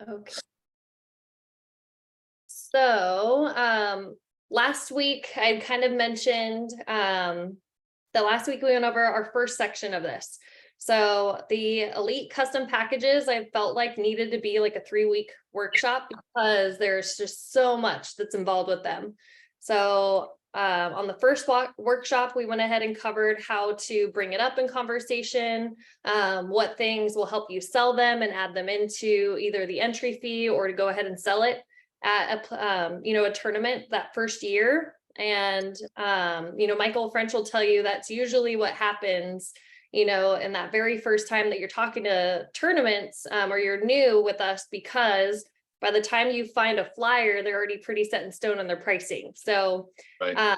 Okay. So, last week I kind of mentioned, the last week we went over our first section of this. So the elite custom packages, I felt like needed to be like a 3-week workshop because there's just so much that's involved with them. So on the first workshop, we went ahead and covered how to bring it up in conversation, what things will help you sell them and add them into either the entry fee or to go ahead and sell it at a tournament that first year. And Michael French will tell you that's usually what happens, in that very first time that you're talking to tournaments, or you're new with us, because by the time you find a flyer, they're already pretty set in stone on their pricing. So Right.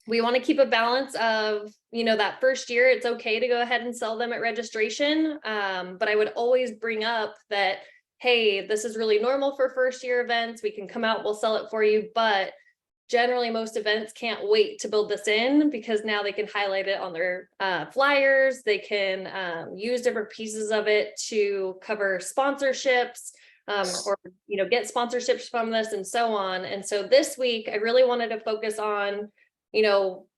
We want to keep a balance of, that first year, it's okay to go ahead and sell them at registration. But I would always bring up that, hey, this is really normal for first year events. We can come out, we'll sell it for you. But generally, most events can't wait to build this in because now they can highlight it on their flyers. They can use different pieces of it to cover sponsorships, or get sponsorships from this and so on. And so this week, I really wanted to focus on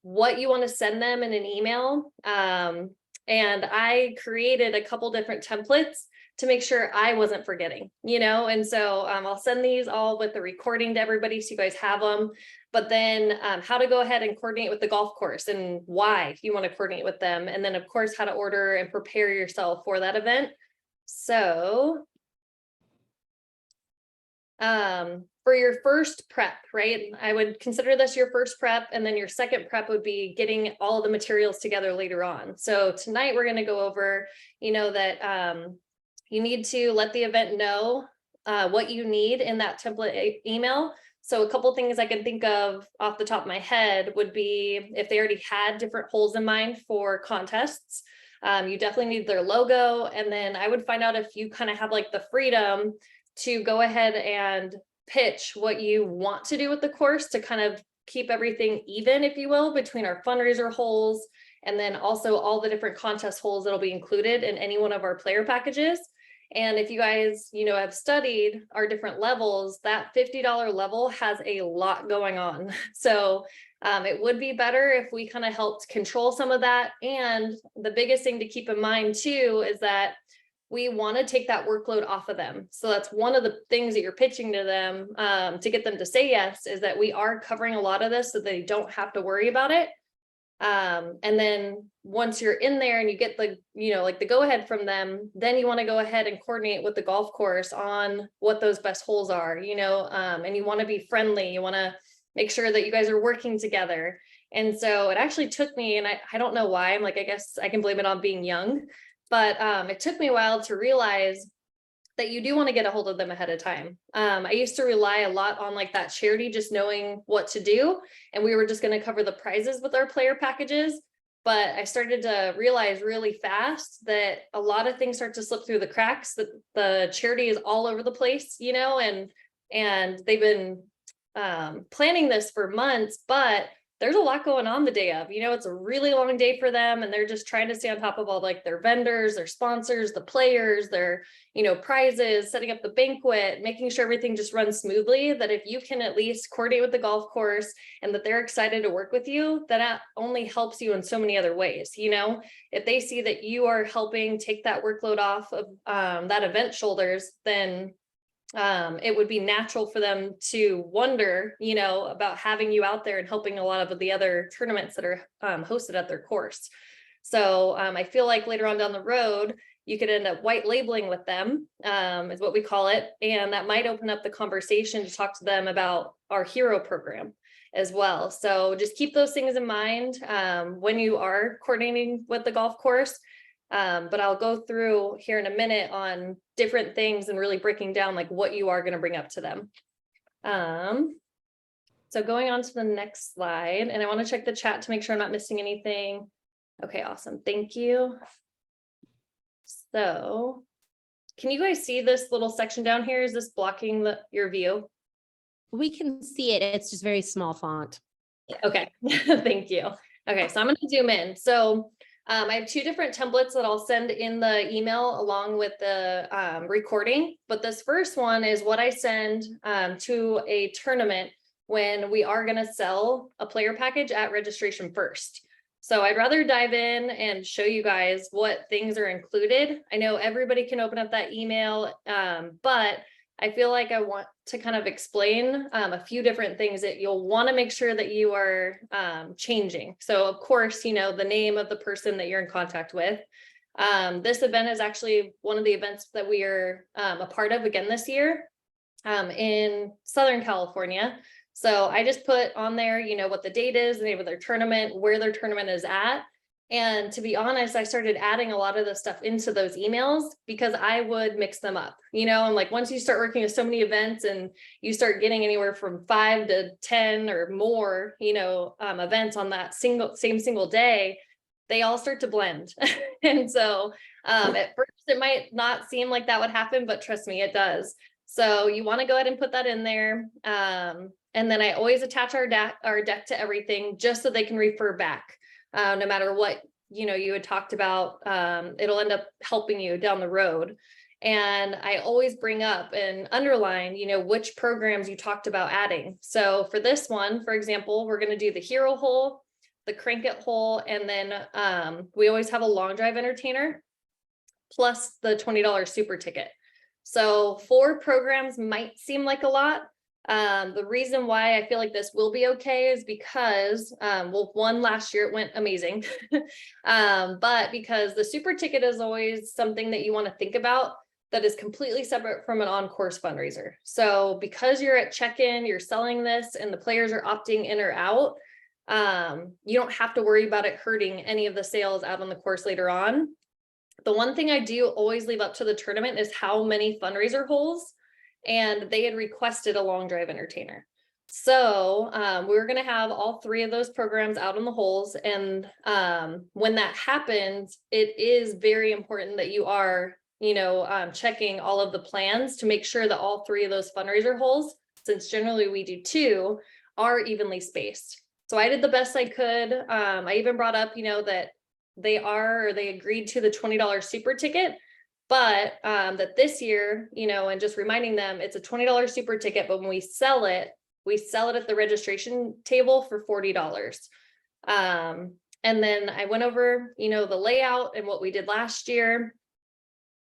what you want to send them in an email. And I created a couple different templates to make sure I wasn't forgetting, and so I'll send these all with the recording to everybody so you guys have them. But then how to go ahead and coordinate with the golf course and why you want to coordinate with them. And then, of course, how to order and prepare yourself for that event. So for your first prep, right? I would consider this your first prep, and then your second prep would be getting all the materials together later on. So tonight we're going to go over, that you need to let the event know what you need in that template email. So a couple things I can think of off the top of my head would be if they already had different holes in mind for contests. You definitely need their logo. And then I would find out if you kind of have like the freedom to go ahead and pitch what you want to do with the course to kind of keep everything even, if you will, between our fundraiser holes and then also all the different contest holes that'll be included in any one of our player packages. And if you guys, have studied our different levels, that $50 level has a lot going on. So it would be better if we kind of helped control some of that. And the biggest thing to keep in mind too is that we want to take that workload off of them. So that's one of the things that you're pitching to them to get them to say yes, is that we are covering a lot of this so they don't have to worry about it. And then once you're in there and you get the, like the go ahead from them, then you want to go ahead and coordinate with the golf course on what those best holes are, and you want to be friendly. You want to make sure that you guys are working together. And so it actually took me, and I don't know why, I'm like, I guess I can blame it on being young, but it took me a while to realize that you do want to get a hold of them ahead of time. I used to rely a lot on like that charity, just knowing what to do. And we were just going to cover the prizes with our player packages. But I started to realize really fast that a lot of things start to slip through the cracks, that the charity is all over the place, and they've been planning this for months, but there's a lot going on the day of, it's a really long day for them. And they're just trying to stay on top of all like their vendors, their sponsors, the players, their, prizes, setting up the banquet, making sure everything just runs smoothly. That if you can at least coordinate with the golf course and that they're excited to work with you, that only helps you in so many other ways. If they see that you are helping take that workload off of that event shoulders, then it would be natural for them to wonder, about having you out there and helping a lot of the other tournaments that are hosted at their course. So I feel like later on down the road, you could end up white labeling with them, is what we call it. And that might open up the conversation to talk to them about our hero program as well. So just keep those things in mind when you are coordinating with the golf course. But I'll go through here in a minute on different things and really breaking down like what you are going to bring up to them. So going on to the next slide, and I want to check the chat to make sure I'm not missing anything. Okay, awesome. Thank you. So can you guys see this little section down here? Is this blocking your view? We can see it. It's just very small font. Okay, thank you. Okay, so I'm going to zoom in. So I have two different templates that I'll send in the email along with the recording, but this first one is what I send to a tournament when we are going to sell a player package at registration first. So I'd rather dive in and show you guys what things are included. I know everybody can open up that email, but I feel like I want to kind of explain a few different things that you'll want to make sure that you are changing. So of course, the name of the person that you're in contact with. This event is actually one of the events that we are a part of again this year in Southern California. So I just put on there, what the date is, the name of their tournament, where their tournament is at. And to be honest, I started adding a lot of the stuff into those emails because I would mix them up, and like once you start working with so many events and you start getting anywhere from 5 to 10 or more, events on that same single day, they all start to blend. And so at first it might not seem like that would happen, but trust me, it does. So you want to go ahead and put that in there. And then I always attach our deck to everything just so they can refer back. No matter what, you had talked about, it'll end up helping you down the road. And I always bring up and underline, which programs you talked about adding. So for this one, for example, we're going to do the hero hole, the crank it hole, and then we always have a long drive entertainer plus the $20 super ticket. So 4 programs might seem like a lot. The reason why I feel like this will be okay is because, one, last year it went amazing, but because the super ticket is always something that you want to think about that is completely separate from an on-course fundraiser. So because you're at check-in, you're selling this and the players are opting in or out, you don't have to worry about it hurting any of the sales out on the course later on. The one thing I do always leave up to the tournament is how many fundraiser holes, and they had requested a long drive entertainer. So we're going to have all 3 of those programs out on the holes. And when that happens, it is very important that you are, checking all of the plans to make sure that all 3 of those fundraiser holes, since generally we do 2, are evenly spaced. So I did the best I could. I even brought up, that they agreed to the $20 super ticket, but that this year, and just reminding them it's a $20 super ticket, but when we sell it at the registration table for $40. And then I went over, the layout and what we did last year.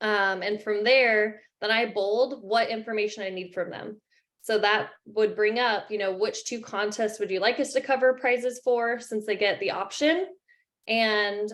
And from there, then I bold what information I need from them. So that would bring up, which 2 contests would you like us to cover prizes for, since they get the option. And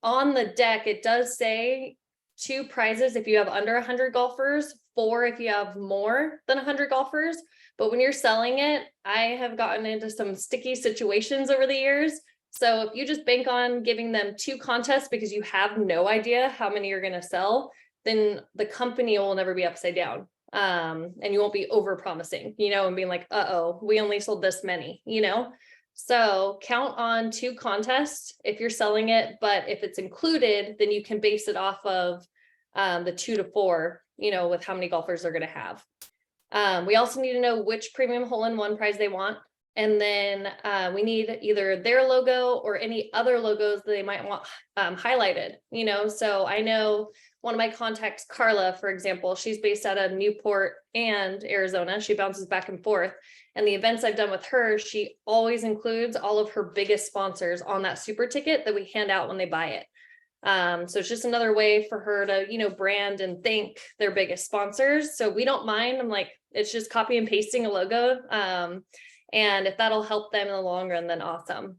on the deck, it does say 2 prizes if you have under 100 golfers, 4 if you have more than 100 golfers. But when you're selling it, I have gotten into some sticky situations over the years. So if you just bank on giving them 2 contests because you have no idea how many you're going to sell, then the company will never be upside down. And you won't be over promising, and being like, uh-oh, we only sold this many, So count on 2 contests if you're selling it, but if it's included, then you can base it off of the 2 to 4, with how many golfers they're going to have. We also need to know which premium hole-in-one prize they want. And then we need either their logo or any other logos that they might want highlighted, So I know one of my contacts, Carla, for example, she's based out of Newport and Arizona. She bounces back and forth. And the events I've done with her, she always includes all of her biggest sponsors on that super ticket that we hand out when they buy it. So it's just another way for her to, brand and thank their biggest sponsors. So we don't mind. I'm like, it's just copy and pasting a logo. And if that'll help them in the long run, then awesome.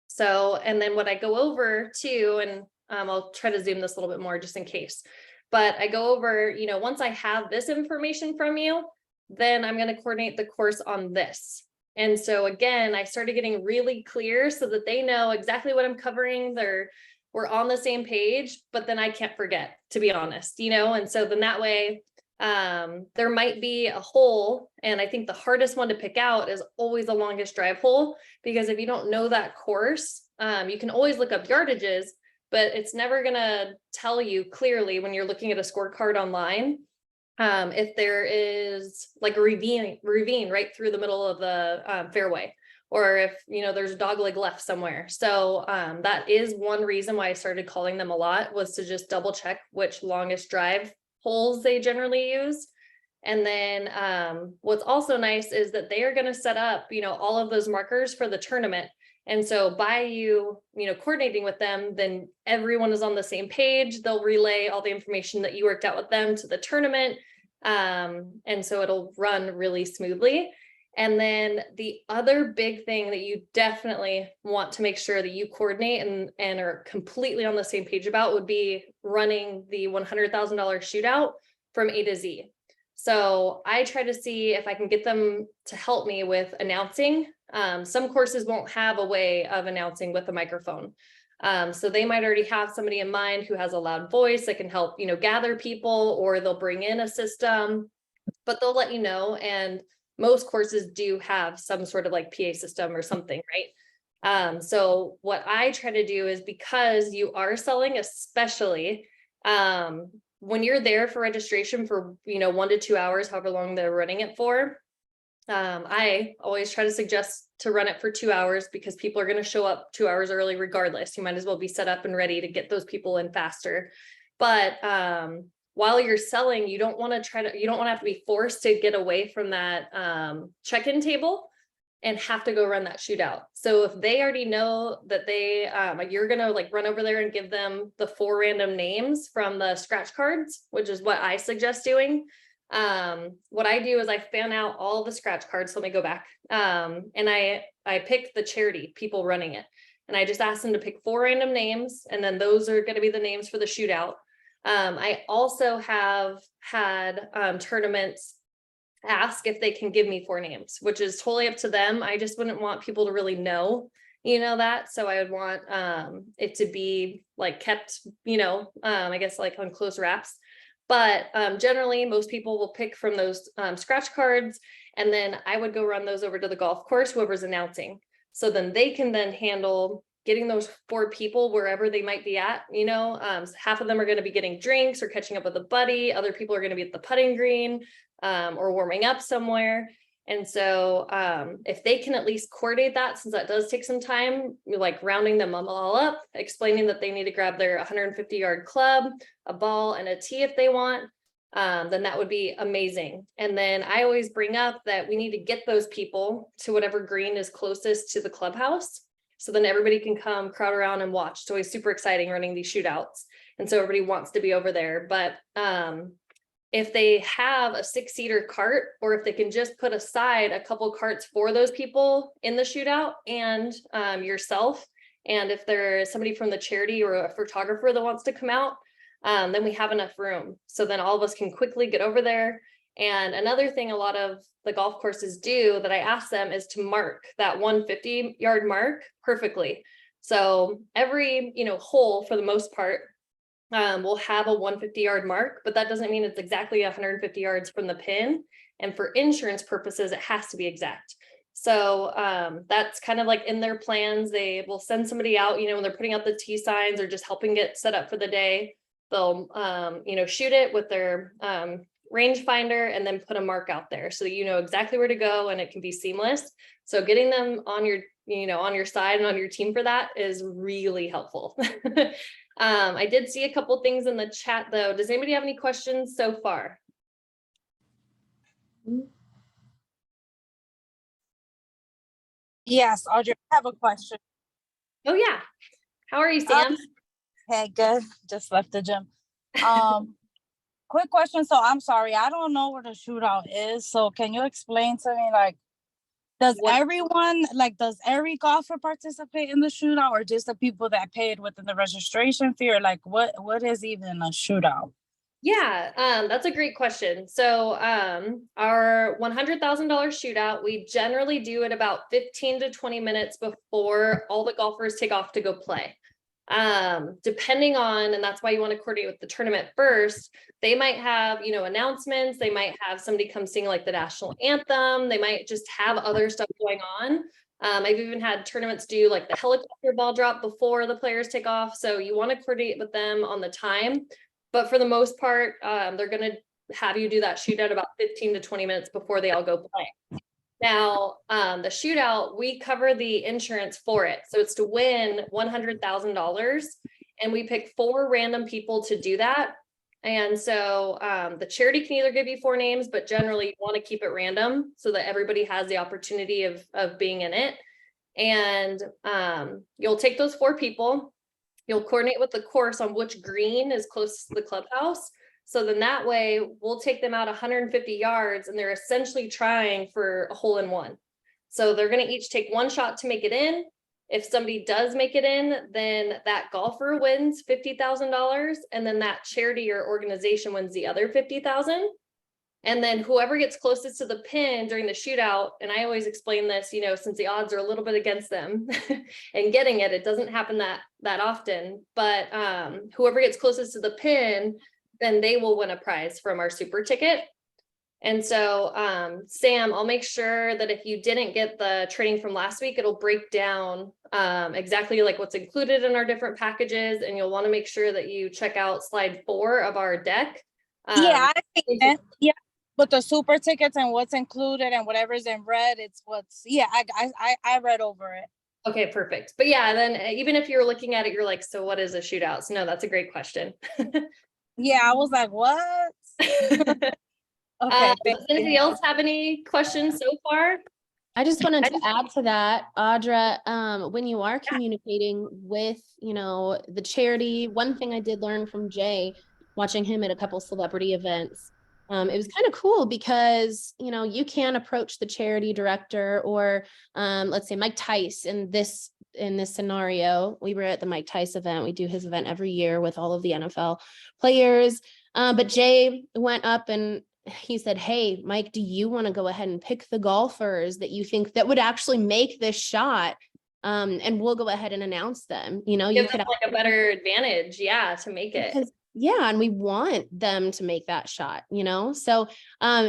So, and then what I go over too, and I'll try to zoom this a little bit more just in case, but I go over, once I have this information from you, then I'm going to coordinate the course on this. And so again, I started getting really clear so that they know exactly what I'm covering. We're on the same page, but then I can't forget, to be honest, and so then that way, there might be a hole, and I think the hardest one to pick out is always the longest drive hole, because if you don't know that course, you can always look up yardages, but it's never going to tell you clearly when you're looking at a scorecard online, if there is like a ravine right through the middle of the fairway, or if, there's a dog leg left somewhere. So that is one reason why I started calling them a lot, was to just double check which longest drive holes they generally use. And then what's also nice is that they are going to set up, all of those markers for the tournament. And so by you coordinating with them, then everyone is on the same page. They'll relay all the information that you worked out with them to the tournament. And so it'll run really smoothly. And then the other big thing that you definitely want to make sure that you coordinate and are completely on the same page about would be running the $100,000 shootout from A to Z. So I try to see if I can get them to help me with announcing. Some courses won't have a way of announcing with a microphone. So they might already have somebody in mind who has a loud voice that can help, gather people, or they'll bring in a system, but they'll let you know. And most courses do have some sort of like PA system or something, right? So what I try to do is, because you are selling, especially, when you're there for registration for, 1 to 2 hours, however long they're running it for, I always try to suggest to run it for 2 hours, because people are going to show up 2 hours early regardless. You might as well be set up and ready to get those people in faster. But while you're selling, you don't want to have to be forced to get away from that check-in table and have to go run that shootout. So if they already know that you're going to like run over there and give them the 4 random names from the scratch cards, which is what I suggest doing. What I do is I fan out all the scratch cards. So let me go back. And I pick the charity people running it. And I just ask them to pick 4 random names. And then those are going to be the names for the shootout. I also have had tournaments ask if they can give me 4 names, which is totally up to them. I just wouldn't want people to really know, that. So I would want it to be like kept, I guess like on close wraps. But generally, most people will pick from those scratch cards, and then I would go run those over to the golf course, whoever's announcing. So then they can then handle getting those 4 people wherever they might be at. Half of them are going to be getting drinks or catching up with a buddy. Other people are going to be at the putting green or warming up somewhere. And so if they can at least coordinate that, since that does take some time, like rounding them all up, explaining that they need to grab their 150-yard club, a ball, and a tee if they want, then that would be amazing. And then I always bring up that we need to get those people to whatever green is closest to the clubhouse. So then everybody can come crowd around and watch. It's always super exciting running these shootouts. And so everybody wants to be over there. But if they have a 6-seater cart, or if they can just put aside a couple carts for those people in the shootout and yourself, and if there's somebody from the charity or a photographer that wants to come out, then we have enough room. So then all of us can quickly get over there. And another thing a lot of the golf courses do that I ask them is to mark that 150-yard mark perfectly. So every, hole for the most part will have a 150-yard mark, but that doesn't mean it's exactly 150 yards from the pin. And for insurance purposes, it has to be exact. So that's kind of like in their plans. They will send somebody out, when they're putting out the T signs or just helping get set up for the day. They'll, shoot it with their rangefinder and then put a mark out there so that you know exactly where to go and it can be seamless. So getting them on your, on your side and on your team for that is really helpful. I did see a couple things in the chat though. Does anybody have any questions so far? Yes, Audrey, I have a question. Oh yeah. How are you, Sam? Hey, good. Just left the gym. Quick question. So I'm sorry, I don't know what a shootout is. So can you explain to me, like, does every golfer participate in the shootout, or just the people that paid within the registration fee, or like what is even a shootout? Yeah, that's a great question. So our $100,000 shootout, we generally do it about 15 to 20 minutes before all the golfers take off to go play. Depending on, and that's why you want to coordinate with the tournament first, they might have, announcements, they might have somebody come sing like the national anthem, they might just have other stuff going on. I've even had tournaments do like the helicopter ball drop before the players take off. So you want to coordinate with them on the time, but for the most part, they're going to have you do that shootout about 15 to 20 minutes before they all go play. Now, the shootout, we cover the insurance for it. So it's to win $100,000, and we pick 4 random people to do that. And so the charity can either give you 4 names, but generally you want to keep it random so that everybody has the opportunity of being in it. And you'll take those 4 people, you'll coordinate with the course on which green is closest to the clubhouse. So then that way we'll take them out 150 yards, and they're essentially trying for a hole in one. So they're going to each take 1 shot to make it in. If somebody does make it in, then that golfer wins $50,000, and then that charity or organization wins the other 50,000. And then whoever gets closest to the pin during the shootout, and I always explain this, you know, since the odds are a little bit against them and getting it doesn't happen that often, but whoever gets closest to the pin, then they will win a prize from our super ticket. And so, Sam, I'll make sure that if you didn't get the training from last week, it'll break down exactly like what's included in our different packages. And you'll want to make sure that you check out slide 4 of our deck. Yeah, I think that, yeah. But the super tickets and what's included and whatever's in red, it's what's, yeah, I read over it. Okay, perfect. But yeah, then even if you're looking at it, you're like, so what is a shootout? So no, that's a great question. Yeah, I was like, what? Okay. Does anybody else have any questions so far? I just wanted to add to that, Audra, when you are communicating with, you know, the charity, one thing I did learn from Jay, watching him at a couple celebrity events, it was kind of cool because, you know, you can approach the charity director or let's say Mike Tice in this scenario. We were at the Mike Tice event. We do his event every year with all of the NFL players. But Jay went up and he said, hey, Mike, do you want to go ahead and pick the golfers that you think that would actually make this shot? And we'll go ahead and announce them. You know, you could have like a better advantage, yeah, to make it. Because, yeah, and we want them to make that shot, you know? So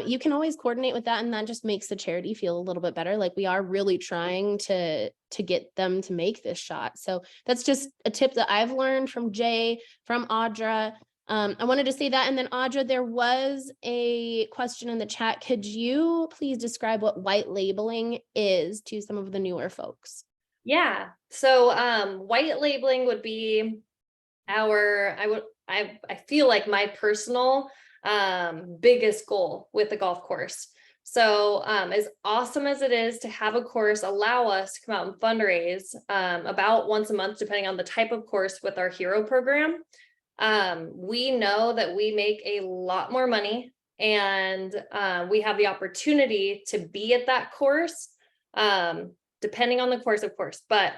you can always coordinate with that, and that just makes the charity feel a little bit better. Like we are really trying to get them to make this shot. So that's just a tip that I've learned from Jay, from Audra. I wanted to say that. And then Audra, there was a question in the chat. Could you please describe what white labeling is to some of the newer folks? Yeah. So white labeling would be I feel like my personal biggest goal with the golf course. So as awesome as it is to have a course allow us to come out and fundraise about once a month, depending on the type of course with our hero program, we know that we make a lot more money, and we have the opportunity to be at that course, depending on the course, of course, but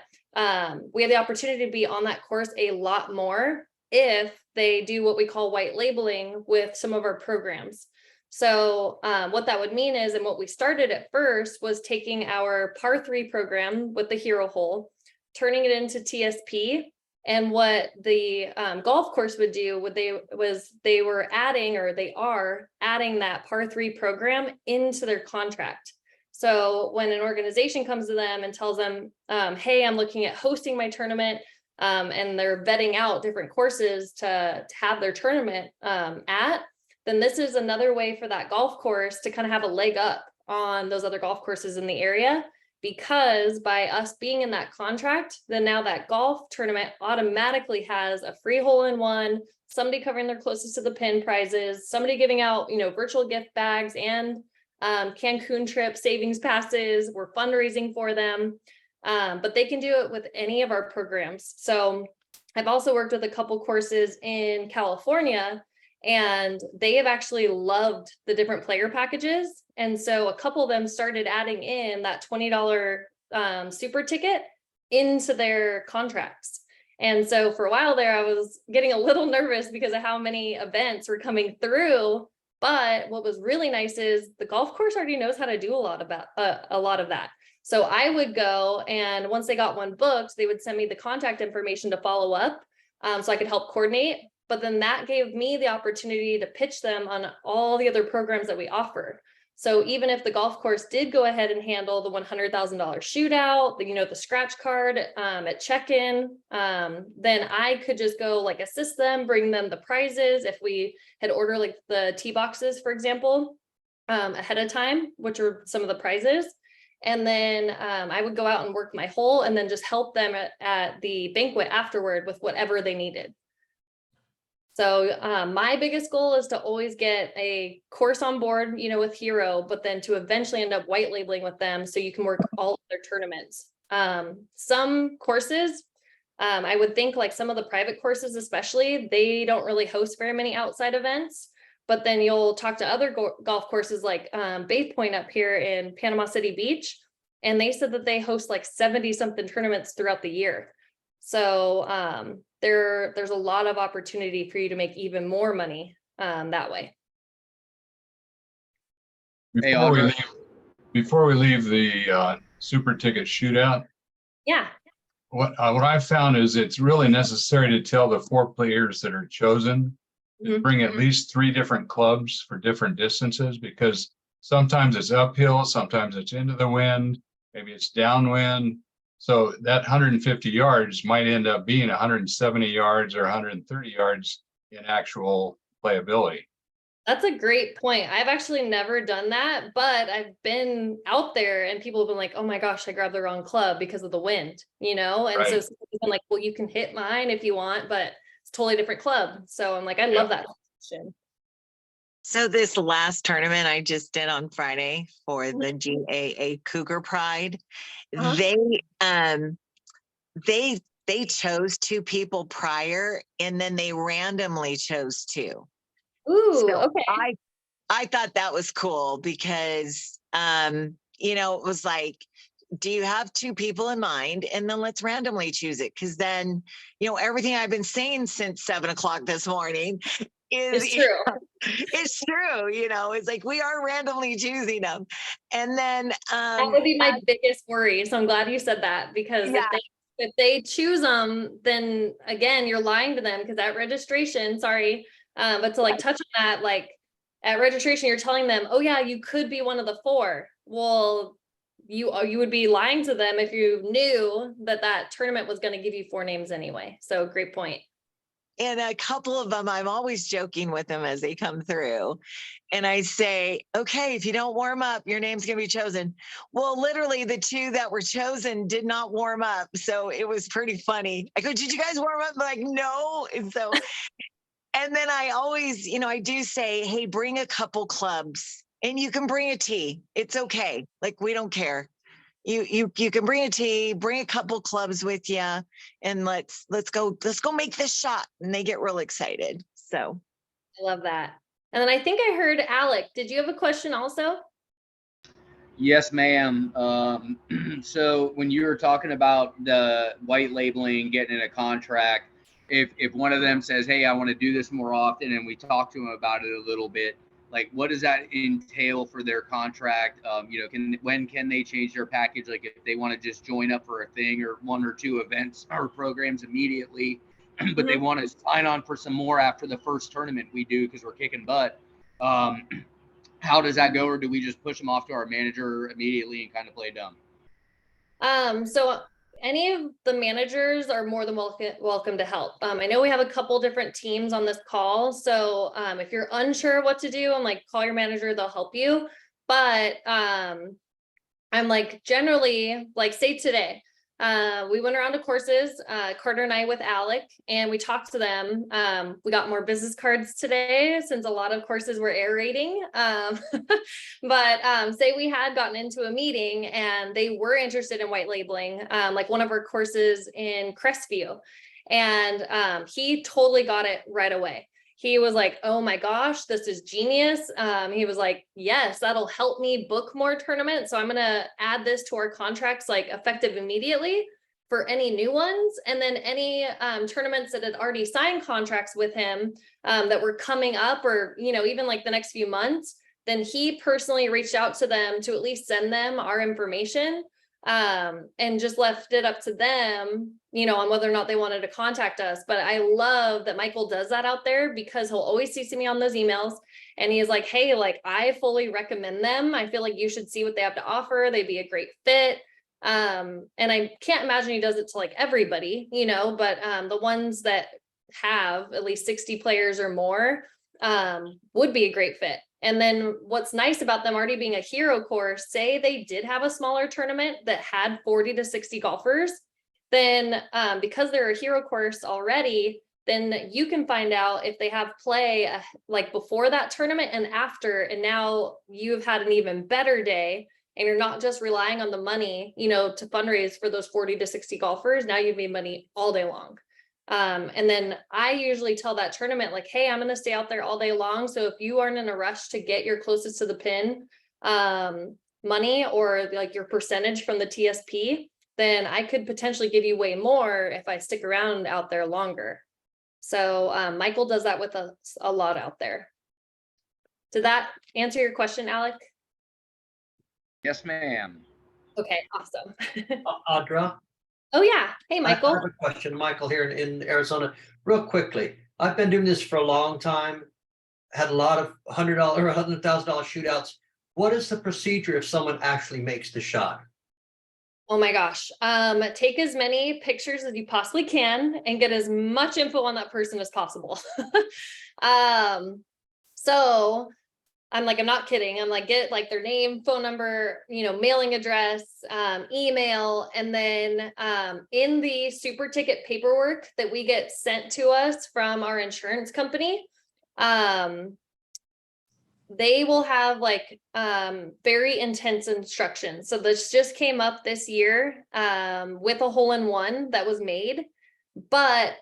we have the opportunity to be on that course a lot more if they do what we call white labeling with some of our programs. So what that would mean is, and what we started at first was taking our par 3 program with the hero hole, turning it into TSP. And what the golf course would do, they were adding, or they are adding, that par 3 program into their contract. So when an organization comes to them and tells them, hey, I'm looking at hosting my tournament, and they're vetting out different courses to have their tournament at, then this is another way for that golf course to kind of have a leg up on those other golf courses in the area. Because by us being in that contract, then now that golf tournament automatically has a free hole in one, somebody covering their closest to the pin prizes, somebody giving out, you know, virtual gift bags and Cancun trip savings passes. We're fundraising for them, but they can do it with any of our programs. So I've also worked with a couple courses in California, and they have actually loved the different player packages. And so a couple of them started adding in that $20 super ticket into their contracts. And so for a while there, I was getting a little nervous because of how many events were coming through. But what was really nice is the golf course already knows how to do a lot of that. So I would go, and once they got one booked, they would send me the contact information to follow up, so I could help coordinate. But then that gave me the opportunity to pitch them on all the other programs that we offer. So even if the golf course did go ahead and handle the $100,000 shootout, the scratch card at check-in, then I could just go like assist them, bring them the prizes. If we had ordered like the tee boxes, for example, ahead of time, which are some of the prizes, And then I would go out and work my hole and then just help them at the banquet afterward with whatever they needed. So my biggest goal is to always get a course on board, with Hero, but then to eventually end up white labeling with them so you can work all of their tournaments. Some courses, I would think like some of the private courses, especially, they don't really host very many outside events. But then you'll talk to other golf courses like Bay Point up here in Panama City Beach, and they said that they host like 70 something tournaments throughout the year. So there's a lot of opportunity for you to make even more money that way. Before we leave the super ticket shootout, Yeah. what I've found is it's really necessary to tell the 4 players that are chosen to bring at least 3 different clubs for different distances, because sometimes it's uphill, sometimes it's into the wind, maybe it's downwind. So that 150 yards might end up being 170 yards or 130 yards in actual playability. That's a great point. I've actually never done that, but I've been out there and people have been like, oh my gosh, I grabbed the wrong club because of the wind, And Right. so some people have been like, well, you can hit mine if you want, but it's a totally different club. So I'm like, I love that question. So this last tournament I just did on Friday for the GAA Cougar Pride, they chose 2 people prior, and then they randomly chose 2. Ooh, So okay. I thought that was cool because it was like, do you have 2 people in mind? And then let's randomly choose it. Cause then, everything I've been saying since 7 o'clock this morning is It's true. It's true. It's like we are randomly choosing them. And then that would be my biggest worry. So I'm glad you said that, because if they choose them, then again, you're lying to them, because at registration, sorry, but to like touch on that, like at registration, you're telling them, oh yeah, you could be one of the 4. Well, you would be lying to them if you knew that tournament was going to give you 4 names anyway. So great point. And a couple of them, I'm always joking with them as they come through. And I say, okay, if you don't warm up, your name's going to be chosen. Well, literally the 2 that were chosen did not warm up. So it was pretty funny. I go, did you guys warm up? I'm like, no. And so, and then I always, I do say, hey, bring a couple clubs, and you can bring a tee. It's okay. Like, we don't care. You can bring a tee, bring a couple clubs with you, and let's go make this shot. And they get real excited. So I love that. And then I think I heard Alec. Did you have a question also? Yes, ma'am. So when you were talking about the white labeling, getting in a contract, if one of them says, hey, I want to do this more often, and we talk to them about it a little bit, like, what does that entail for their contract? When can they change their package? Like, if they want to just join up for a thing or 1 or 2 events or programs immediately, but they want to sign on for some more after the first tournament we do because we're kicking butt. How does that go? Or do we just push them off to our manager immediately and kind of play dumb? So any of the managers are more than welcome to help. I know we have a couple different teams on this call. So if you're unsure what to do, I'm like, call your manager, they'll help you. But I'm like, generally, like, say today, we went around to courses, Carter and I with Alec, and we talked to them. We got more business cards today since a lot of courses were aerating. But say we had gotten into a meeting and they were interested in white labeling, like one of our courses in Crestview, and he totally got it right away. He was like, oh my gosh, this is genius. He was like, yes, that'll help me book more tournaments. So I'm going to add this to our contracts, like effective immediately for any new ones. And then any tournaments that had already signed contracts with him that were coming up, or, even like the next few months, then he personally reached out to them to at least send them our information, and just left it up to them, on whether or not they wanted to contact us. But I love that Michael does that out there, because he'll always CC me on those emails, and he's like, hey, like, I fully recommend them. I feel like you should see what they have to offer. They'd be a great fit. And I can't imagine he does it to like everybody, but the ones that have at least 60 players or more would be a great fit. And then what's nice about them already being a hero course, say they did have a smaller tournament that had 40 to 60 golfers, then because they're a hero course already, then you can find out if they have play like before that tournament and after, and now you've had an even better day and you're not just relying on the money, you know, to fundraise for those 40 to 60 golfers. Now you've made money all day long. And then I usually tell that tournament, like, hey, I'm going to stay out there all day long. So if you aren't in a rush to get your closest to the pin money or like your percentage from the TSP, then I could potentially give you way more if I stick around out there longer. So Michael does that with us a lot out there. Did that answer your question, Alec? Yes, ma'am. Okay, awesome. Audra, Oh yeah. Hey, I Michael. have a question. Michael here in Arizona. Real quickly, I've been doing this for a long time. Had a lot of $100 or $100,000 shootouts. What is the procedure if someone actually makes the shot? Oh my gosh. Take as many pictures as you possibly can and get as much info on that person as possible. So I'm not kidding. I'm like, get like their name, phone number, you know, mailing address, email, and then in the super ticket paperwork that we get sent to us from our insurance company, they will have like very intense instructions. So this just came up this year with a hole-in-one that was made, but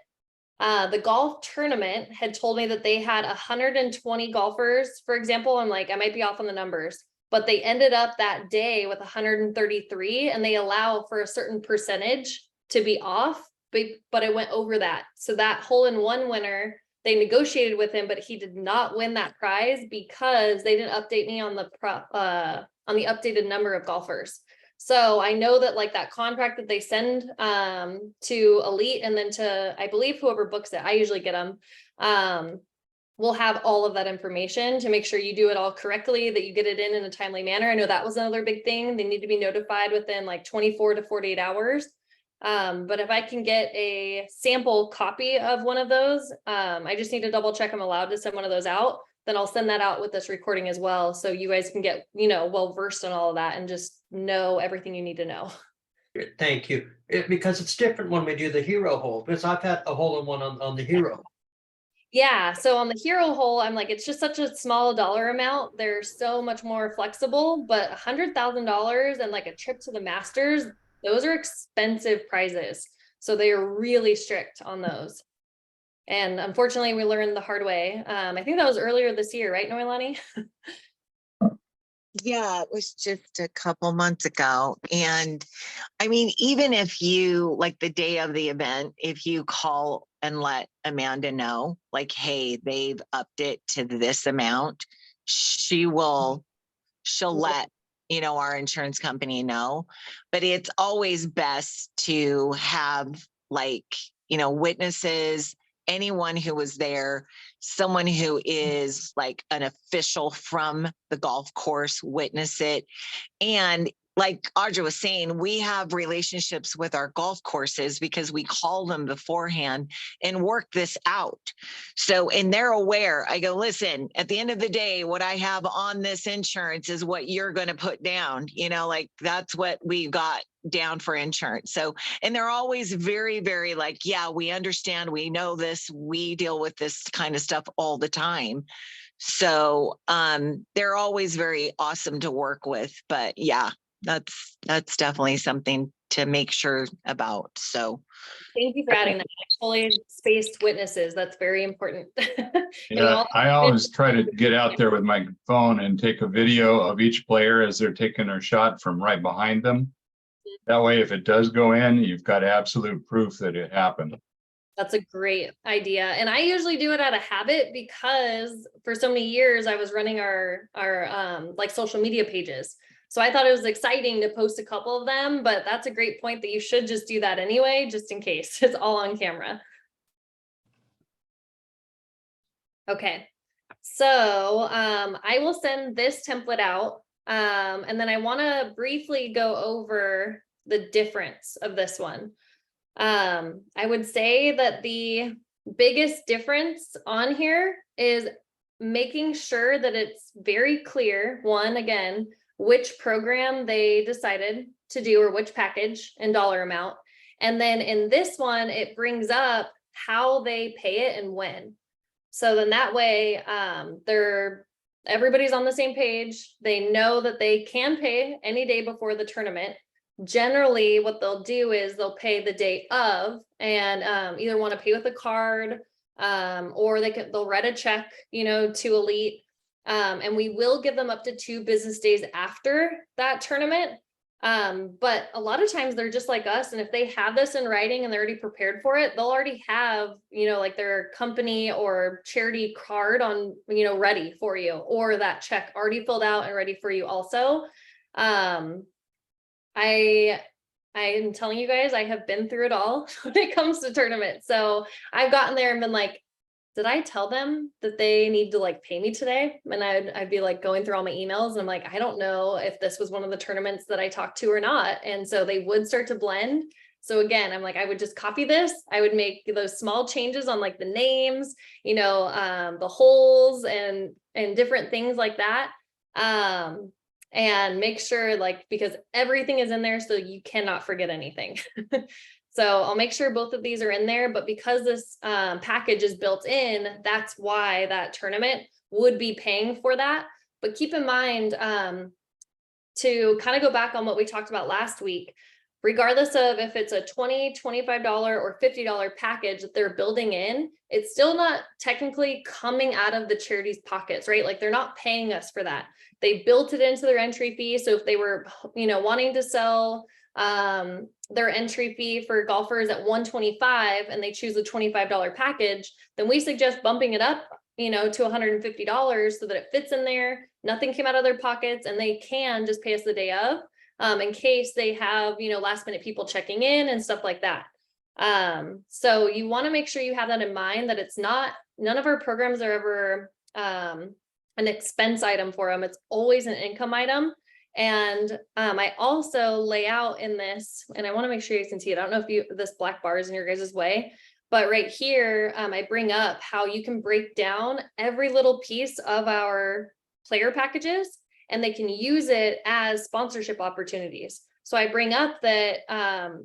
the golf tournament had told me that they had 120 golfers, for example. I'm like, I might be off on the numbers, but they ended up that day with 133, and they allow for a certain percentage to be off, but it went over that. So that hole-in-one winner, they negotiated with him, but he did not win that prize because they didn't update me on the updated number of golfers. So I know that like that contract that they send to Elite and then to, I believe, whoever books it, I usually get them, will have all of that information to make sure you do it all correctly, that you get it in a timely manner. I know that was another big thing. They need to be notified within like 24 to 48 hours. But if I can get a sample copy of one of those, I just need to double check I'm allowed to send one of those out. Then I'll send that out with this recording as well. So you guys can get, you know, well versed in all of that and just know everything you need to know. Thank you. Because it's different when we do the hero hole, because I've had a hole-in-one on the hero. Yeah. So on the hero hole, I'm like, it's just such a small dollar amount. They're so much more flexible, but $100,000 and like a trip to the Masters, those are expensive prizes. So they are really strict on those. And unfortunately, we learned the hard way. I think that was earlier this year, right, Noelani? Yeah, it was just a couple months ago. And I mean, even if you, like the day of the event, if you call and let Amanda know, like, hey, they've upped it to this amount, she'll let, you know, our insurance company know. But it's always best to have like, you know, witnesses, anyone who was there, someone who is like an official from the golf course, witness it. And like Audra was saying, we have relationships with our golf courses because we call them beforehand and work this out. So, and they're aware. I go, listen, at the end of the day, what I have on this insurance is what you're going to put down, you know, like that's what we got down for insurance. So, and they're always very, very like, yeah, we understand. We know this. We deal with this kind of stuff all the time. So, they're always very awesome to work with, but yeah, that's definitely something to make sure about. So Thank you for adding that. Fully spaced witnesses. That's very important. Yeah, I always try to get out there with my phone and take a video of each player as they're taking their shot from right behind them. That way, if it does go in, you've got absolute proof that it happened. That's a great idea. And I usually do it out of habit because for so many years I was running our like social media pages. So I thought it was exciting to post a couple of them, but that's a great point that you should just do that anyway, just in case it's all on camera. Okay. So I will send this template out. And then I want to briefly go over the difference of this one. I would say that the biggest difference on here is making sure that it's very clear, one, again, which program they decided to do or which package and dollar amount. And then in this one, it brings up how they pay it and when. So then that way, everybody's on the same page. They know that they can pay any day before the tournament. Generally, what they'll do is they'll pay the day of, and either want to pay with a card, or they'll write a check, to Elite. And we will give them up to 2 business days after that tournament. But a lot of times they're just like us. And if they have this in writing and they're already prepared for it, they'll already have, like their company or charity card on, ready for you, or that check already filled out and ready for you also. I am telling you guys, I have been through it all when it comes to tournaments. So I've gotten there and been like, did I tell them that they need to like pay me today? And I'd be like going through all my emails and I'm like, I don't know if this was one of the tournaments that I talked to or not. And so they would start to blend. So again, I'm like, I would just copy this. I would make those small changes on like the names, the holes and different things like that. And make sure, like, because everything is in there, so you cannot forget anything. So I'll make sure both of these are in there, but because this package is built in, that's why that tournament would be paying for that. But keep in mind, to kind of go back on what we talked about last week, regardless of if it's a $20, $25 or $50 package that they're building in, it's still not technically coming out of the charity's pockets, right? Like they're not paying us for that. They built it into their entry fee. So if they were, wanting to sell their entry fee for golfers at $125 and they choose a $25 package, then we suggest bumping it up, to $150 so that it fits in there. Nothing came out of their pockets and they can just pay us the day of, in case they have, last minute people checking in and stuff like that. So you want to make sure you have that in mind, that it's not, none of our programs are ever an expense item for them. It's always an income item. And I also lay out in this, and I want to make sure you can see it. I don't know if this black bar is in your guys' way, but right here, I bring up how you can break down every little piece of our player packages and they can use it as sponsorship opportunities. So I bring up that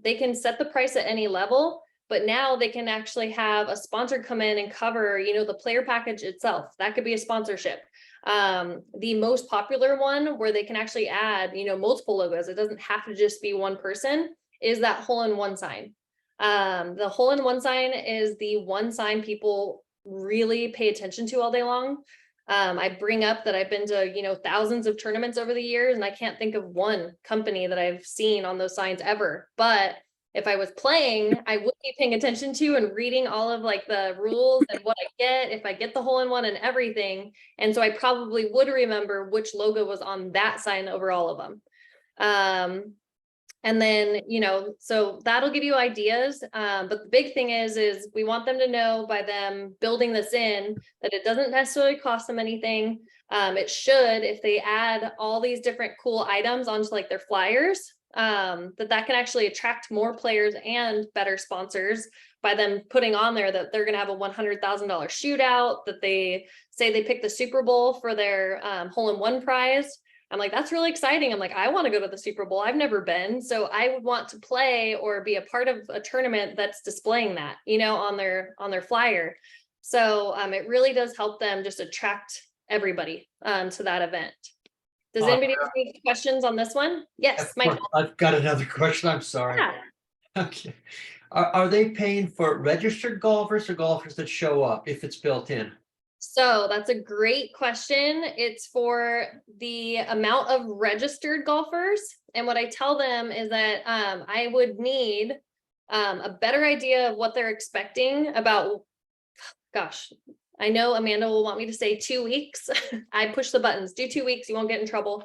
they can set the price at any level, but now they can actually have a sponsor come in and cover, the player package itself. That could be a sponsorship. The most popular one where they can actually add, multiple logos, it doesn't have to just be one person, is that hole-in-one sign. The hole-in-one sign is the one sign people really pay attention to all day long. I bring up that I've been to, thousands of tournaments over the years, and I can't think of one company that I've seen on those signs ever. But if I was playing, I would be paying attention to and reading all of like the rules and what I get, if I get the hole-in-one and everything. And so I probably would remember which logo was on that sign over all of them. And then, so that'll give you ideas. But the big thing is we want them to know by them building this in that it doesn't necessarily cost them anything. It should, if they add all these different cool items onto like their flyers, that can actually attract more players and better sponsors by them putting on there that they're going to have a $100,000 shootout, that they say they picked the Super Bowl for their hole-in-one prize. I'm like, that's really exciting. I'm like, I want to go to the Super Bowl. I've never been. So I would want to play or be a part of a tournament that's displaying that, on their flyer. So it really does help them just attract everybody to that event. Does anybody have any questions on this one? Yes, Michael. I've got another question. I'm sorry. Yeah. Okay. Are they paying for registered golfers or golfers that show up if it's built in? So that's a great question. It's for the amount of registered golfers. And what I tell them is that I would need a better idea of what they're expecting about, gosh, I know Amanda will want me to say 2 weeks. I push the buttons, do 2 weeks, you won't get in trouble.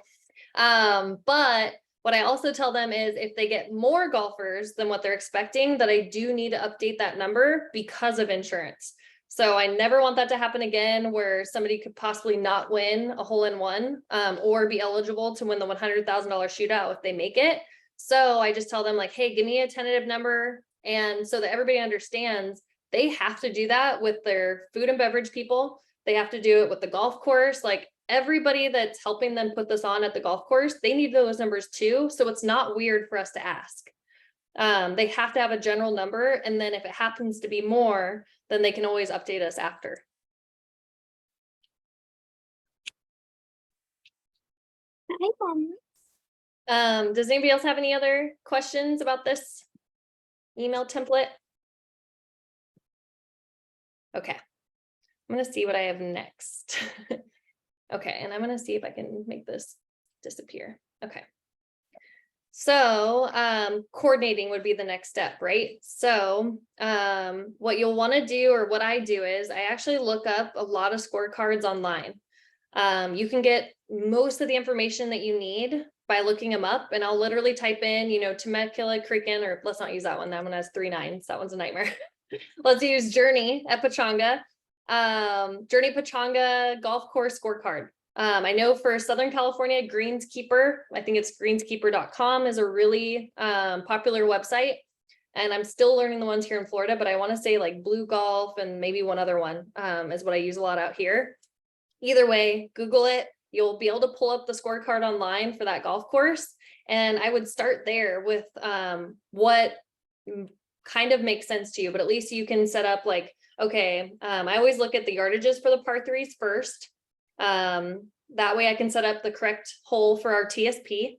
But what I also tell them is if they get more golfers than what they're expecting, that I do need to update that number because of insurance. So I never want that to happen again, where somebody could possibly not win a hole-in-one or be eligible to win the $100,000 shootout if they make it. So I just tell them like, hey, give me a tentative number. And so that everybody understands, they have to do that with their food and beverage people. They have to do it with the golf course. Like everybody that's helping them put this on at the golf course, they need those numbers too. So it's not weird for us to ask. They have to have a general number. And then if it happens to be more, then they can always update us after. Does anybody else have any other questions about this email template? Okay, I'm gonna see what I have next. Okay, and I'm gonna see if I can make this disappear. Okay. So coordinating would be the next step, right? So what you'll want to do, or what I do, is I actually look up a lot of scorecards online. You can get most of the information that you need by looking them up, and I'll literally type in, you know, Temecula Creekin, or let's not use that one. That one has 3 9s. That one's a nightmare. Let's use Journey at Pechanga. Journey Pechanga golf course scorecard. I know for Southern California, Greenskeeper, I think it's greenskeeper.com, is a really popular website. And I'm still learning the ones here in Florida, but I want to say like Blue Golf and maybe one other one is what I use a lot out here. Either way, Google it. You'll be able to pull up the scorecard online for that golf course. And I would start there with what kind of makes sense to you, but at least you can set up like, okay, I always look at the yardages for the par 3s first. That way I can set up the correct hole for our TSP.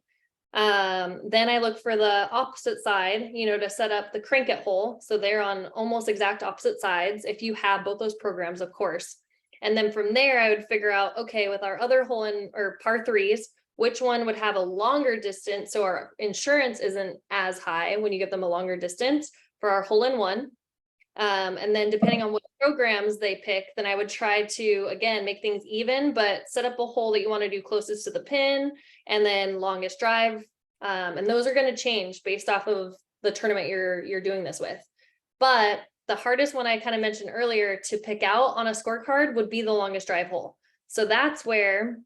Then I look for the opposite side, you know, to set up the crank it hole. So they're on almost exact opposite sides if you have both those programs, of course. And then from there, I would figure out, okay, with our other hole in or par 3s, which one would have a longer distance, so our insurance isn't as high when you give them a longer distance for our hole in one. And then depending on what programs they pick, then I would try to, again, make things even, but set up a hole that you want to do closest to the pin, and then longest drive. And those are going to change based off of the tournament you're doing this with. But the hardest one I kind of mentioned earlier to pick out on a scorecard would be the longest drive hole. So that's where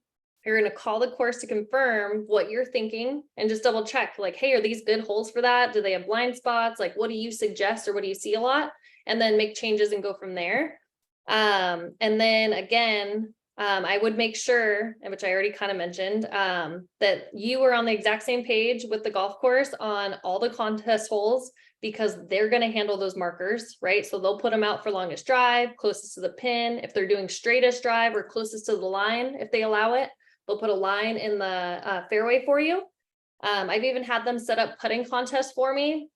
you're going to call the course to confirm what you're thinking and just double check, like, hey, are these good holes for that? Do they have blind spots? Like, what do you suggest, or what do you see a lot? And then make changes and go from there. And then again, I would make sure, which I already kind of mentioned, that you were on the exact same page with the golf course on all the contest holes, because they're going to handle those markers, right? So they'll put them out for longest drive, closest to the pin. If they're doing straightest drive or closest to the line, if they allow it, they'll put a line in the fairway for you. I've even had them set up putting contests for me.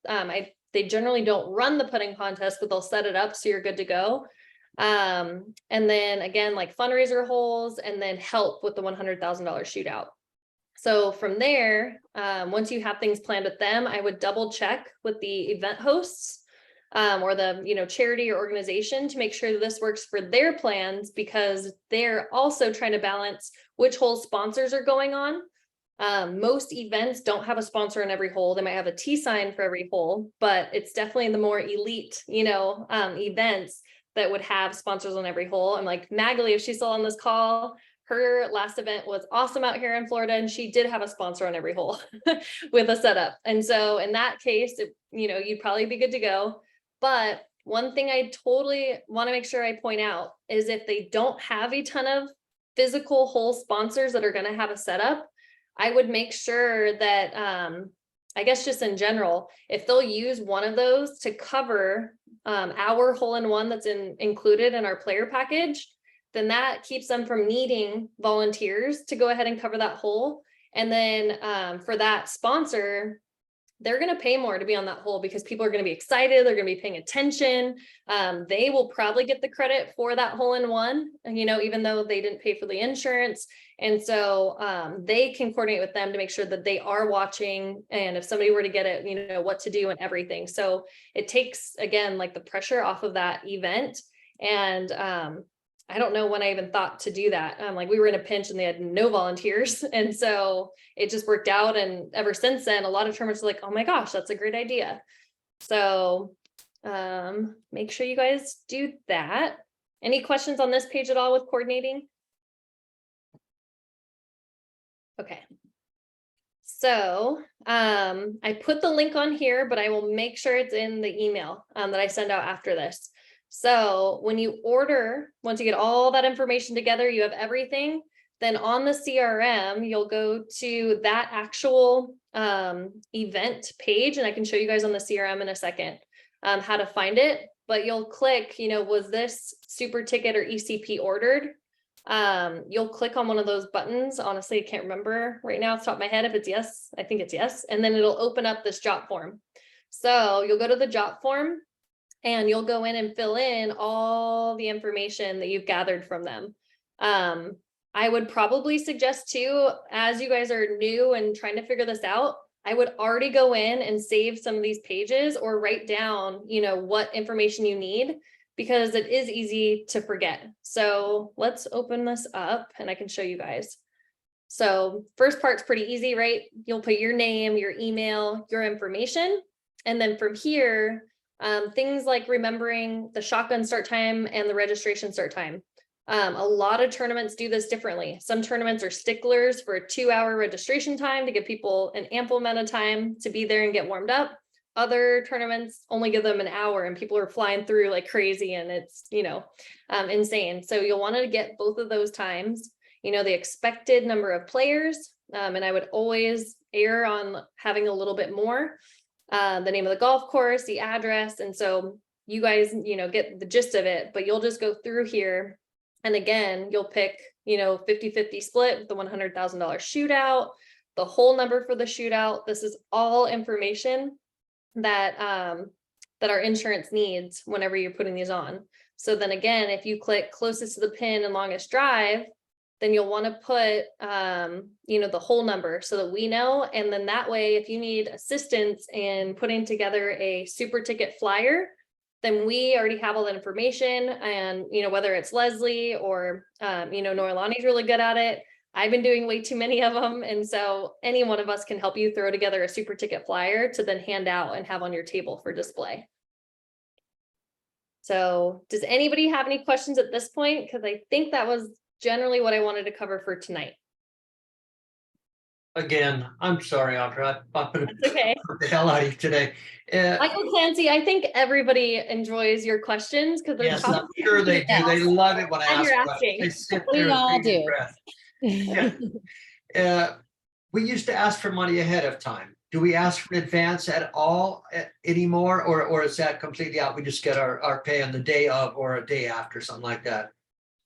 They generally don't run the putting contest, but they'll set it up so you're good to go. And then again, like fundraiser holes, and then help with the $100,000 shootout. So from there, once you have things planned with them, I would double check with the event hosts or the charity or organization to make sure that this works for their plans, because they're also trying to balance which hole sponsors are going on. Most events don't have a sponsor in every hole. They might have a T sign for every hole, but it's definitely the more elite, events that would have sponsors on every hole. I'm like, Magali, if she's still on this call, her last event was awesome out here in Florida, and she did have a sponsor on every hole with a setup. And so in that case, you'd probably be good to go. But one thing I totally want to make sure I point out is if they don't have a ton of physical hole sponsors that are going to have a setup, I would make sure that, I guess just in general, if they'll use one of those to cover our hole-in-one that's included in our player package, then that keeps them from needing volunteers to go ahead and cover that hole. And then for that sponsor, they're going to pay more to be on that hole, because people are going to be excited. They're going to be paying attention. They will probably get the credit for that hole-in-one, even though they didn't pay for the insurance. And so they can coordinate with them to make sure that they are watching. And if somebody were to get it, what to do and everything. So it takes, again, like the pressure off of that event. And I don't know when I even thought to do that. Like we were in a pinch and they had no volunteers. And so it just worked out. And ever since then, a lot of tournaments are like, oh my gosh, that's a great idea. So make sure you guys do that. Any questions on this page at all with coordinating? Okay. So I put the link on here, but I will make sure it's in the email that I send out after this. So when you order, once you get all that information together, you have everything, then on the CRM, you'll go to that actual event page, and I can show you guys on the CRM in a second how to find it, but you'll click, was this super ticket or ECP ordered? You'll click on one of those buttons. Honestly, I can't remember right now off the top of my head if it's yes. I think it's yes. And then it'll open up this jot form. So you'll go to the jot form and you'll go in and fill in all the information that you've gathered from them. I would probably suggest too, as you guys are new and trying to figure this out, I would already go in and save some of these pages or write down, what information you need, because it is easy to forget. So let's open this up and I can show you guys. So first part's pretty easy, right? You'll put your name, your email, your information. And then from here, things like remembering the shotgun start time and the registration start time. A lot of tournaments do this differently. Some tournaments are sticklers for a 2-hour registration time to give people an ample amount of time to be there and get warmed up. Other tournaments only give them an hour and people are flying through like crazy and it's, insane. So you'll want to get both of those times, the expected number of players. And I would always err on having a little bit more, the name of the golf course, the address. And so you guys, get the gist of it, but you'll just go through here. And again, you'll pick, 50-50 split with the $100,000 shootout, the whole number for the shootout. This is all information that our insurance needs whenever you're putting these on. So then again, if you click closest to the pin and longest drive, then you'll want to put, the whole number so that we know. And then that way, if you need assistance in putting together a super ticket flyer, then we already have all that information. And, whether it's Leslie or, Noelani's really good at it. I've been doing way too many of them. And so any one of us can help you throw together a super ticket flyer to then hand out and have on your table for display. So does anybody have any questions at this point? Because I think that was generally what I wanted to cover for tonight. Again, I'm sorry, Audra. I'm gonna That's okay. put the hell out of you today. Michael Clancy, I think everybody enjoys your questions because Yes, I'm sure they do. They love it when I And ask you're questions. They sit We there and all take a do. breath. Yeah. We used to ask for money ahead of time. Do we ask for an advance at all anymore? Or is that completely out? We just get our pay on the day of or a day after, something like that?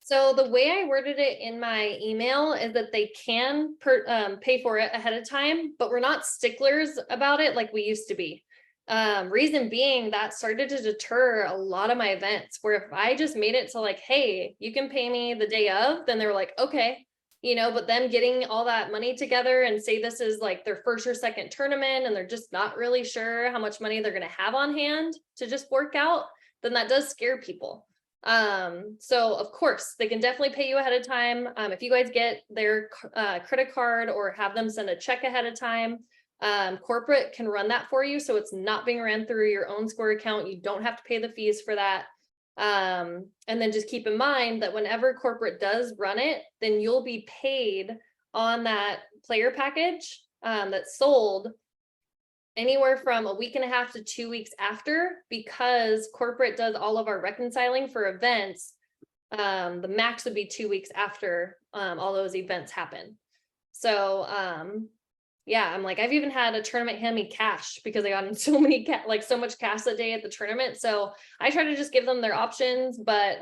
So the way I worded it in my email is that they can pay for it ahead of time, but we're not sticklers about it like we used to be. Reason being that started to deter a lot of my events where if I just made it to like, hey, you can pay me the day of, then they were like, okay, but them getting all that money together and say this is like their first or second tournament and they're just not really sure how much money they're going to have on hand to just work out, then that does scare people. So of course they can definitely pay you ahead of time. If you guys get their credit card or have them send a check ahead of time, corporate can run that for you. So it's not being ran through your own Square account. You don't have to pay the fees for that. And then just keep in mind that whenever corporate does run it, then you'll be paid on that player package, that's sold anywhere from a week and a half to 2 weeks after, because corporate does all of our reconciling for events. The max would be 2 weeks after all those events happen. So yeah, I'm like, I've even had a tournament hand me cash because I got in so many so much cash that day at the tournament. So I try to just give them their options, but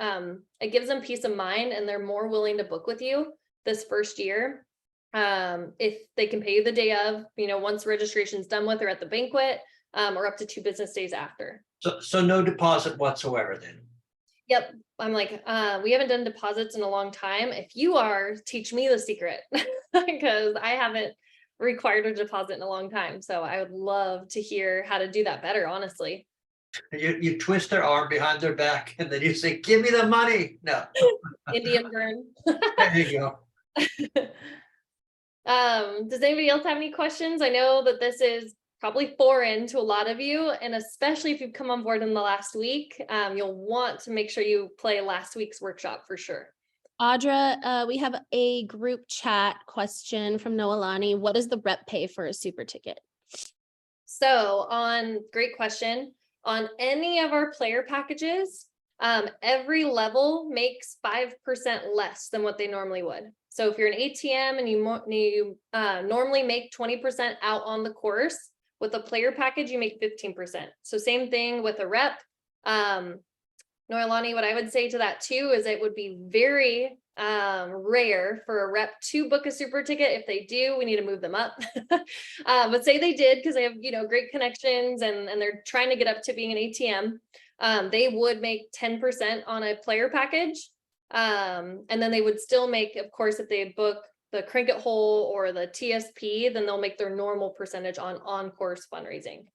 it gives them peace of mind and they're more willing to book with you this first year. If they can pay you the day of, once registration's done with or at the banquet, or up to 2 business days after. So no deposit whatsoever then? Yep. I'm like, we haven't done deposits in a long time. If you are, teach me the secret because I haven't required a deposit in a long time. So I would love to hear how to do that better, honestly. You twist their arm behind their back and then you say, give me the money. No. Indian burn. There you go. Does anybody else have any questions? I know that this is probably foreign to a lot of you, and especially if you've come on board in the last week, you'll want to make sure you play last week's workshop for sure. Audra, we have a group chat question from Noelani. What is the rep pay for a super ticket? So great question. On any of our player packages, every level makes 5% less than what they normally would. So if you're an ATM and you normally make 20% out on the course, with a player package, you make 15%. So same thing with a rep. Noelani, what I would say to that too is it would be very rare for a rep to book a super ticket. If they do, we need to move them up. But say they did, because they have, you know, great connections and they're trying to get up to being an ATM. They would make 10% on a player package. And then they would still make, of course, if they book the Cricket Hole or the TSP, then they'll make their normal percentage on course fundraising.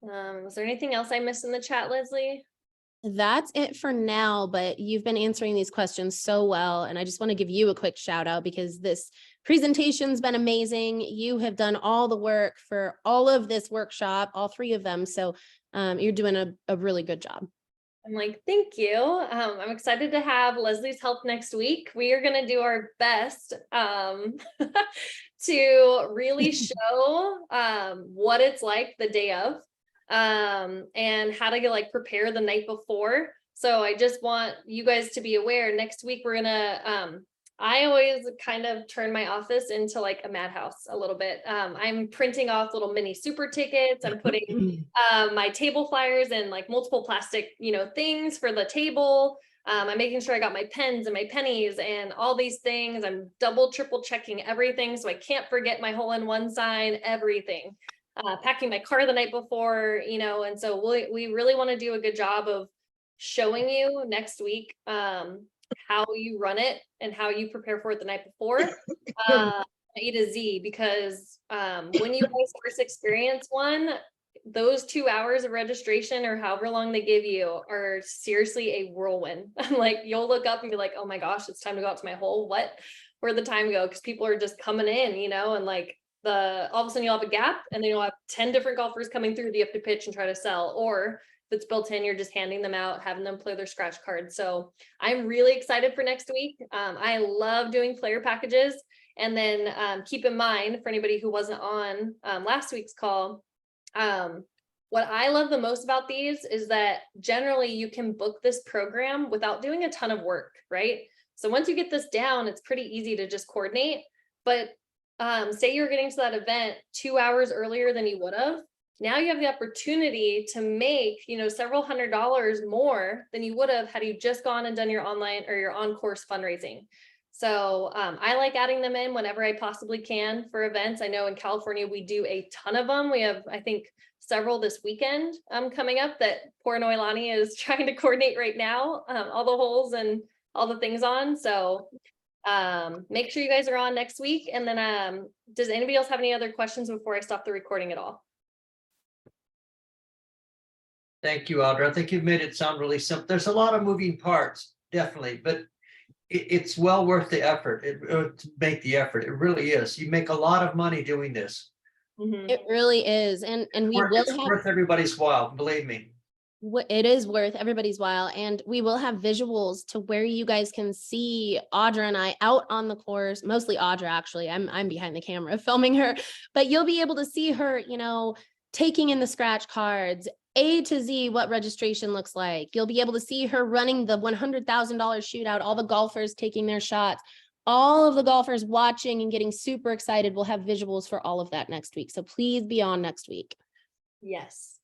Was there anything else I missed in the chat, Leslie? That's it for now, but you've been answering these questions so well. And I just want to give you a quick shout out because this presentation's been amazing. You have done all the work for all of this workshop, all 3 of them. So you're doing a really good job. I'm like, thank you. I'm excited to have Leslie's help next week. We are going to do our best to really show what it's like the day of. And how to get prepare the night before. So I just want you guys to be aware next week we're gonna I always kind of turn my office into like a madhouse a little bit. I'm printing off little mini super tickets. I'm putting my table flyers in like multiple plastic, you know, things for the table. I'm making sure I got my pens and my pennies and all these things. I'm double, triple checking everything so I can't forget my hole-in-one sign, everything. Packing my car the night before, you know, and so we really want to do a good job of showing you next week how you run it and how you prepare for it the night before, A to Z, because when you guys first experience one, those 2 hours of registration or however long they give you are seriously a whirlwind. Like you'll look up and be like, oh my gosh, it's time to go out to my hole. Where'd the time go? Because people are just coming in, you know, and like all of a sudden you'll have a gap and then you'll have 10 different golfers coming through that you have to pitch and try to sell, or if it's built in, you're just handing them out, having them play their scratch cards. So I'm really excited for next week. I love doing player packages. And then keep in mind for anybody who wasn't on last week's call, what I love the most about these is that generally you can book this program without doing a ton of work, right? So once you get this down, it's pretty easy to just coordinate. But say you're getting to that event 2 hours earlier than you would have. Now you have the opportunity to make, you know, several $100s more than you would have had you just gone and done your online or your on-course fundraising. So I like adding them in whenever I possibly can for events. I know in California, we do a ton of them. We have, I think, several this weekend coming up that poor Noelani is trying to coordinate right now, all the holes and all the things on. So make sure you guys are on next week. And then does anybody else have any other questions before I stop the recording at all? Thank you, Audra. I think you've made it sound really simple. There's a lot of moving parts, definitely, but it's well worth the effort. To make the effort. It really is. You make a lot of money doing this. It really is. And we will It's have worth everybody's while, believe me. It is worth everybody's while, and we will have visuals to where you guys can see Audra and I out on the course, mostly Audra, actually. I'm behind the camera filming her, but you'll be able to see her, you know, taking in the scratch cards, A to Z, what registration looks like. You'll be able to see her running the $100,000 shootout, all the golfers taking their shots, all of the golfers watching and getting super excited. We'll have visuals for all of that next week. So please be on next week. Yes.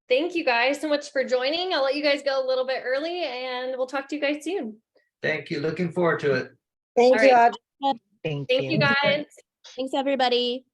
Thank you guys so much for joining. I'll let you guys go a little bit early and we'll talk to you guys soon. Thank you. Looking forward to it. Thank All you, right. Audra. Thank Thank you guys. Thanks, everybody.